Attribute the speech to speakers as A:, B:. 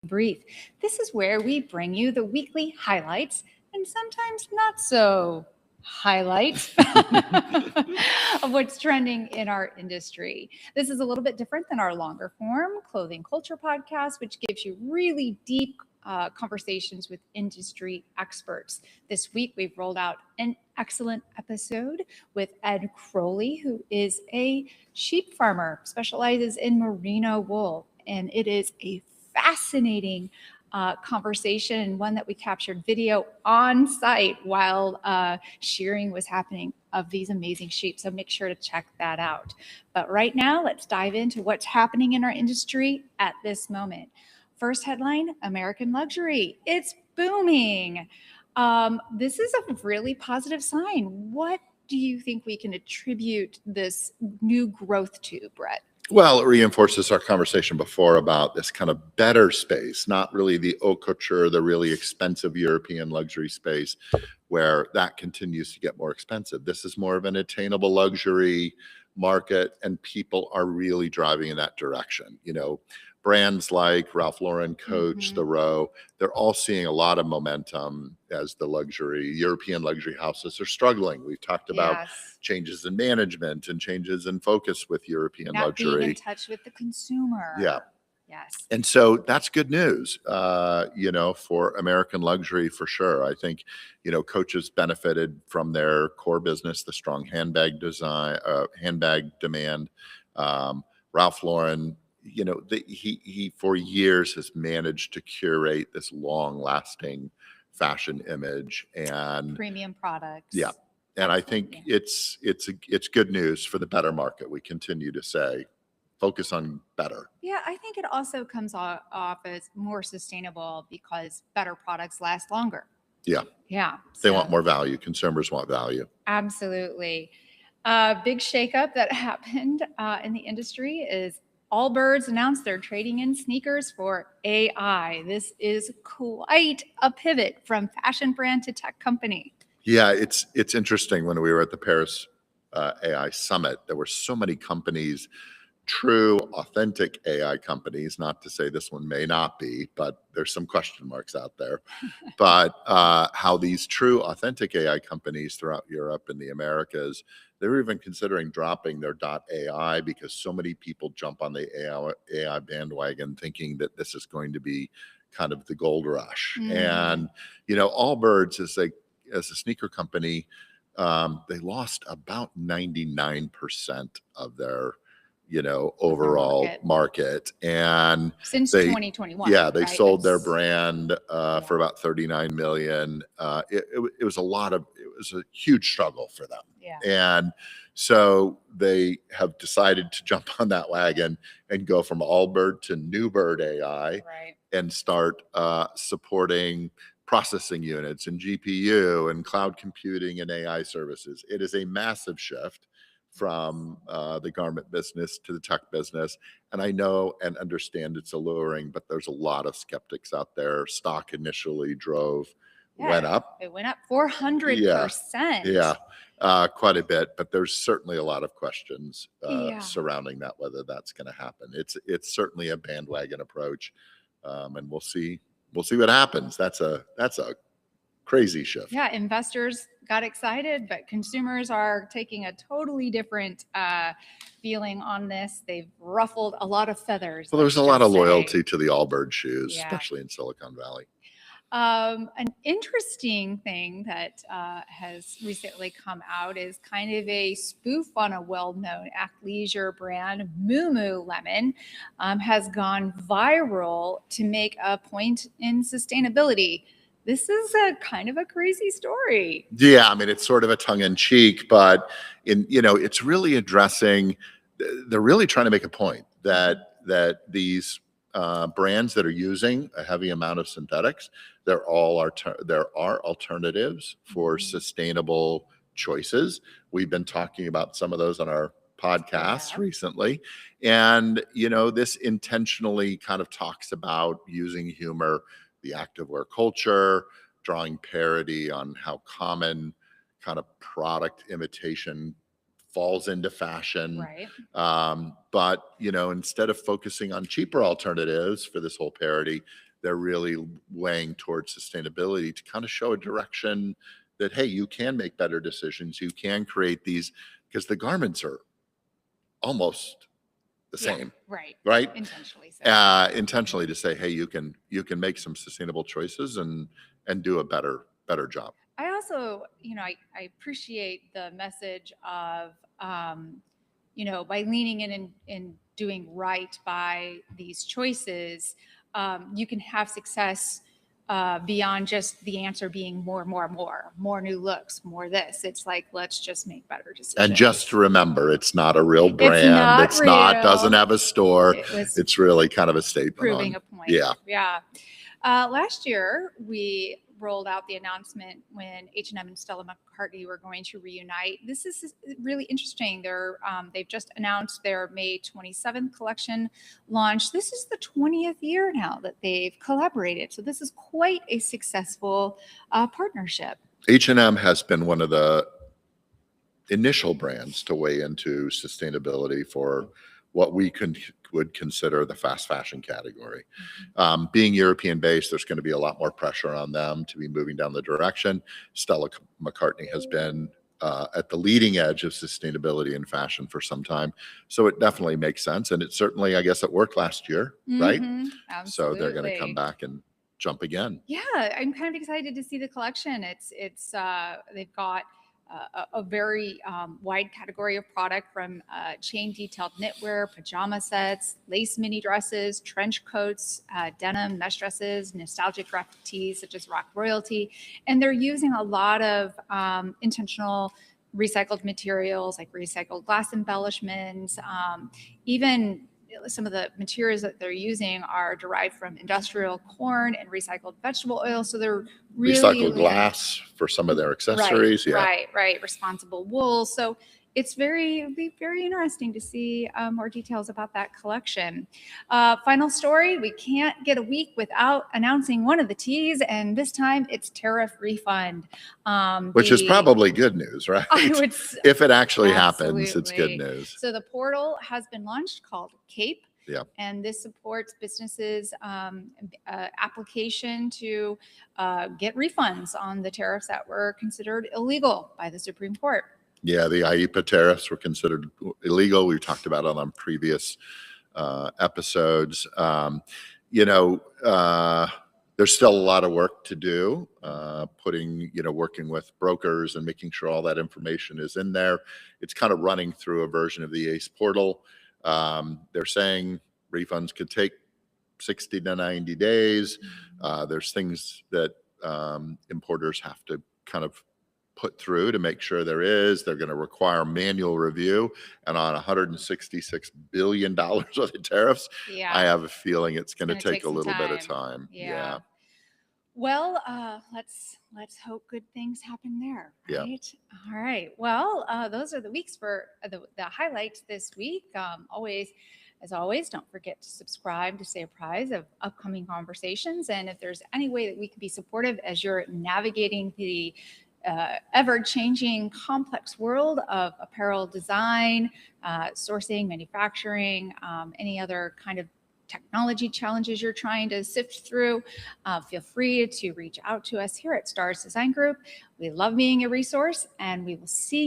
A: Brief. This is where we bring you the weekly highlights and sometimes not so highlights of what's trending in our industry. This is a little bit different than our longer form clothing culture podcast, which gives you really deep conversations with industry experts. This week, we've rolled out an excellent episode with Ed Crowley, who is a sheep farmer, specializes in merino wool, and it is a fascinating conversation, and one that we captured video on site while shearing was happening of these amazing sheep. So make sure to check that out. But right now, let's dive into what's happening in our industry at this moment. First headline, American luxury. It's booming. This is a really positive sign. What do you think we can attribute this new growth to, Brett?
B: Well, it reinforces our conversation before about this kind of better space, not really the haute couture, the really expensive European luxury space where that continues to get more expensive. This is more of an attainable luxury market, and people are really driving in that direction. You know, brands like Ralph Lauren, Coach, The Row, they're all seeing a lot of momentum as the European luxury houses are struggling. We've talked about changes in management and changes in focus with European
A: Not
B: luxury.
A: being in touch with the consumer.
B: Yeah.
A: Yes.
B: And so that's good news, for American luxury for sure. I think, Coach has benefited from their core business, the strong handbag design, handbag demand. Ralph Lauren, he for years has managed to curate this long-lasting fashion image and
A: premium products.
B: Yeah, and I think it's good news for the better market. We continue to say, focus on better.
A: Yeah, I think it also comes off as more sustainable because better products last longer.
B: Yeah.
A: Yeah.
B: They want more value. Consumers want value.
A: Absolutely. Big shakeup that happened in the industry is Allbirds announced they're trading in sneakers for AI. This is quite a pivot from fashion brand to tech company.
B: Yeah, it's interesting. When we were at the Paris AI Summit, there were so many companies, true, authentic AI companies, not to say this one may not be, but there's some question marks out there. But how these true, authentic AI companies throughout Europe and the Americas, they're even considering dropping their .ai because so many people jump on the AI bandwagon thinking that this is going to be kind of the gold rush. And, Allbirds is as a sneaker company, they lost about 99% of their overall market. And
A: since 2021.
B: Yeah, they sold their brand for about 39 million. It was a huge struggle for them. Yeah. And so they have decided to jump on that wagon and go from Allbird to Newbird AI and start supporting processing units and GPU and cloud computing and AI services. It is a massive shift from the garment business to the tech business. And I know and understand it's alluring, but there's a lot of skeptics out there. Stock initially went up.
A: It went up 400%.
B: Yeah, quite a bit, but there's certainly a lot of questions surrounding that, whether that's going to happen. It's certainly a bandwagon approach, and we'll see what happens. That's a crazy shift.
A: Yeah, investors got excited, but consumers are taking a totally different feeling on this. They've ruffled a lot of feathers.
B: Well, there's a lot of loyalty to the Allbirds shoes, especially in Silicon Valley.
A: An interesting thing that has recently come out is kind of a spoof on a well-known athleisure brand. Mumumelon has gone viral to make a point in sustainability. This is a kind of a crazy story.
B: Yeah, I mean, it's sort of a tongue-in-cheek, but it's really addressing. They're really trying to make a point that these brands that are using a heavy amount of synthetics, there are alternatives for sustainable choices. We've been talking about some of those on our podcast recently, and this intentionally kind of talks about using humor, the activewear culture, drawing parody on how common kind of product imitation falls into fashion.
A: Right.
B: But, instead of focusing on cheaper alternatives for this whole parody, they're really weighing towards sustainability to kind of show a direction that, hey, you can make better decisions. You can create these, because the garments are almost the same,
A: right.
B: right?
A: Intentionally so.
B: Intentionally to say, hey, you can make some sustainable choices and do a better job.
A: I also, I appreciate the message of, by leaning in and doing right by these choices, you can have success beyond just the answer being more new looks, more this. It's like, let's just make better decisions.
B: And just to remember, it's not a real brand.
A: It's not real.
B: Doesn't have a store.
A: It's
B: It's really kind of a statement.
A: proving a point.
B: Yeah.
A: Last year, we rolled out the announcement when H&M and Stella McCartney were going to reunite. This is really interesting. They've just announced their May 27th collection launch. This is the 20th year now that they've collaborated. So this is quite a successful partnership.
B: H&M has been one of the initial brands to weigh into sustainability for what we would consider the fast fashion category. Being European based, there's going to be a lot more pressure on them to be moving down the direction. Stella McCartney has been at the leading edge of sustainability in fashion for some time. So it definitely makes sense. And it certainly, I guess, it worked last year, right?
A: Absolutely.
B: So they're going to come back and jump again.
A: Yeah, I'm kind of excited to see the collection. They've got a very wide category of product, from chain detailed knitwear, pajama sets, lace mini dresses, trench coats, denim mesh dresses, nostalgic graphic tees such as Rock Royalty. And they're using a lot of intentional recycled materials like recycled glass embellishments. Even some of the materials that they're using are derived from industrial corn and recycled vegetable oil. So they're really
B: recycled glass for some of their accessories.
A: Right. Responsible wool. So it's be very interesting to see more details about that collection. Final story, we can't get a week without announcing one of the T's, and this time it's tariff refund.
B: Which is probably good news, right? If it actually happens, it's good news.
A: So the portal has been launched, called CAPE.
B: Yeah.
A: And this supports businesses' application to get refunds on the tariffs that were considered illegal by the Supreme Court.
B: Yeah, the IEEPA tariffs were considered illegal. We've talked about it on previous episodes. There's still a lot of work to do, working with brokers and making sure all that information is in there. It's kind of running through a version of the ACE portal. They're saying refunds could take 60 to 90 days. There's things that importers have to kind of put through to make sure they're going to require manual review. And on $166 billion worth of tariffs, I have a feeling it's going to take a little bit of time. Yeah.
A: Well, let's hope good things happen there, right? Yeah. All right. Well, those are the weeks for the highlights this week. As always, don't forget to subscribe to stay apprised of upcoming conversations. And if there's any way that we can be supportive as you're navigating the ever-changing, complex world of apparel design, sourcing, manufacturing, any other kind of technology challenges you're trying to sift through, feel free to reach out to us here at Stars Design Group. We love being a resource, and we will see